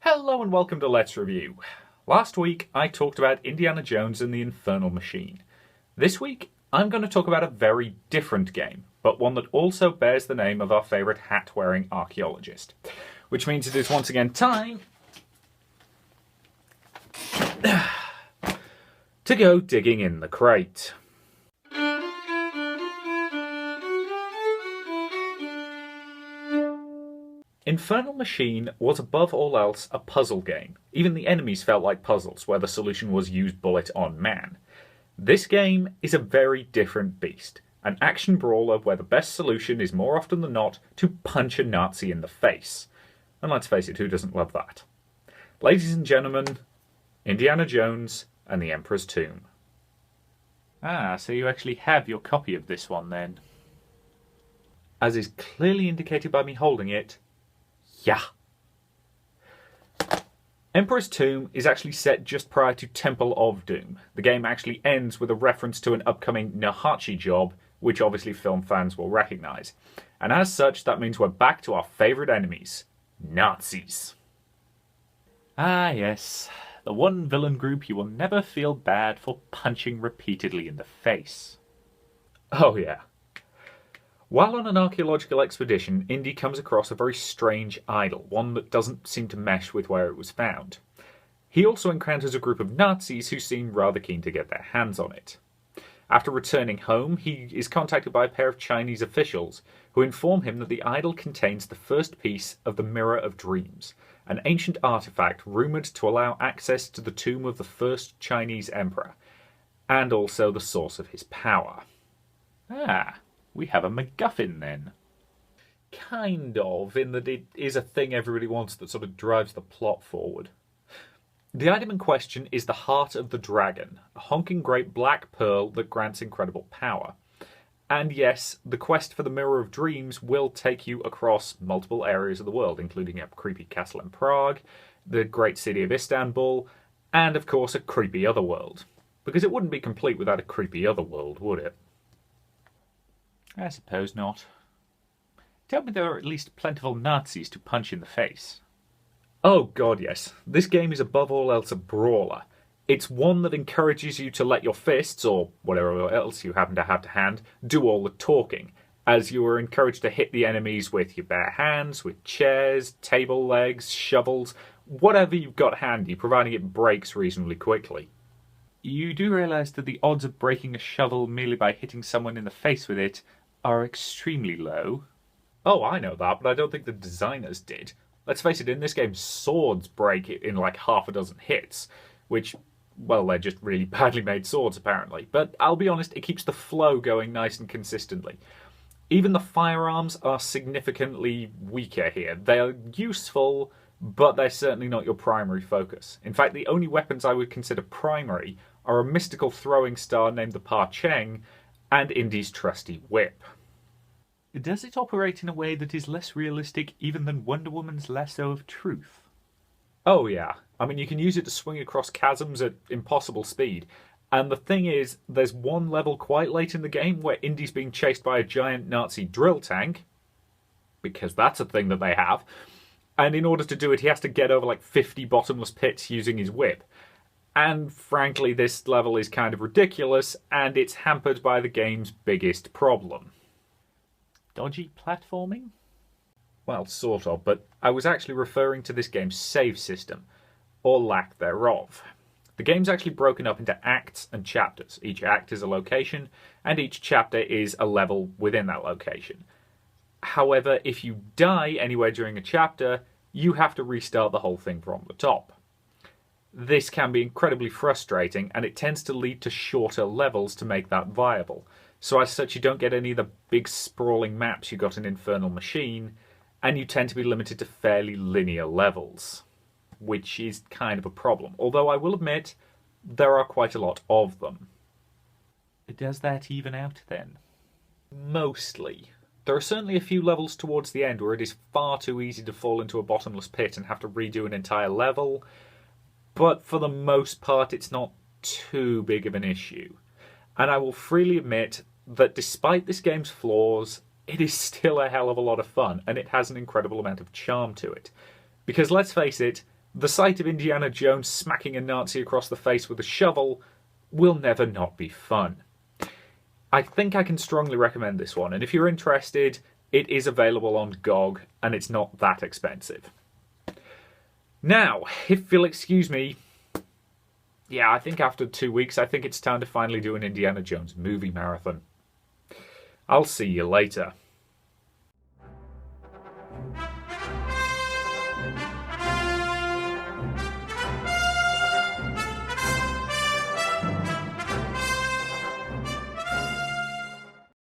Hello and welcome to Let's Review. Last week I talked about Indiana Jones and the Infernal Machine. This week I'm going to talk about a very different game, but one that also bears the name of our favourite hat-wearing archaeologist. Which means it is once again time to go digging in the crate. Infernal Machine was above all else a puzzle game. Even the enemies felt like puzzles, where the solution was use bullet on man. This game is a very different beast. An action brawler where the best solution is more often than not to punch a Nazi in the face. And let's face it, who doesn't love that? Ladies and gentlemen, Indiana Jones and the Emperor's Tomb. Ah, so you actually have your copy of this one then. As is clearly indicated by me holding it, yeah. Emperor's Tomb is actually set just prior to Temple of Doom. The game actually ends with a reference to an upcoming Nahachi job, which obviously film fans will recognise. And as such, that means we're back to our favourite enemies, Nazis. Ah yes, the one villain group you will never feel bad for punching repeatedly in the face. Oh yeah. While on an archaeological expedition, Indy comes across a very strange idol, one that doesn't seem to mesh with where it was found. He also encounters a group of Nazis who seem rather keen to get their hands on it. After returning home, he is contacted by a pair of Chinese officials who inform him that the idol contains the first piece of the Mirror of Dreams, an ancient artifact rumoured to allow access to the tomb of the first Chinese emperor, and also the source of his power. Ah. We have a MacGuffin then. Kind of, in that it is a thing everybody wants that sort of drives the plot forward. The item in question is the Heart of the Dragon, a honking great black pearl that grants incredible power. And yes, the quest for the Mirror of Dreams will take you across multiple areas of the world, including a creepy castle in Prague, the great city of Istanbul, and of course a creepy otherworld. Because it wouldn't be complete without a creepy otherworld, would it? I suppose not. Tell me there are at least plentiful Nazis to punch in the face. Oh god, yes. This game is above all else a brawler. It's one that encourages you to let your fists, or whatever else you happen to have to hand, do all the talking, as you are encouraged to hit the enemies with your bare hands, with chairs, table legs, shovels, whatever you've got handy, providing it breaks reasonably quickly. You do realise that the odds of breaking a shovel merely by hitting someone in the face with it are extremely low. Oh, I know that, but I don't think the designers did. Let's face it, in this game, swords break in like half a dozen hits, which, well, they're just really badly made swords, apparently. But I'll be honest, it keeps the flow going nice and consistently. Even the firearms are significantly weaker here. They're useful, but they're certainly not your primary focus. In fact, the only weapons I would consider primary are a mystical throwing star named the Pa Cheng, and Indy's trusty whip. Does it operate in a way that is less realistic even than Wonder Woman's lasso of truth? Oh yeah. I mean, you can use it to swing across chasms at impossible speed. And the thing is, there's one level quite late in the game where Indy's being chased by a giant Nazi drill tank, because that's a thing that they have, and in order to do it he has to get over like 50 bottomless pits using his whip. And frankly, this level is kind of ridiculous, and it's hampered by the game's biggest problem. Dodgy platforming? Well, sort of, but I was actually referring to this game's save system, or lack thereof. The game's actually broken up into acts and chapters. Each act is a location, and each chapter is a level within that location. However, if you die anywhere during a chapter, you have to restart the whole thing from the top. This can be incredibly frustrating, and it tends to lead to shorter levels to make that viable. So as such, you don't get any of the big sprawling maps you got in Infernal Machine, and you tend to be limited to fairly linear levels, which is kind of a problem. Although I will admit, there are quite a lot of them. Does that even out then? Mostly. There are certainly a few levels towards the end where it is far too easy to fall into a bottomless pit and have to redo an entire level, but for the most part it's not too big of an issue. And I will freely admit that despite this game's flaws, it is still a hell of a lot of fun, and it has an incredible amount of charm to it. Because let's face it, the sight of Indiana Jones smacking a Nazi across the face with a shovel will never not be fun. I think I can strongly recommend this one, and if you're interested, it is available on GOG, and it's not that expensive. Now, if you'll excuse me, yeah, I think after 2 weeks, I think it's time to finally do an Indiana Jones movie marathon. I'll see you later.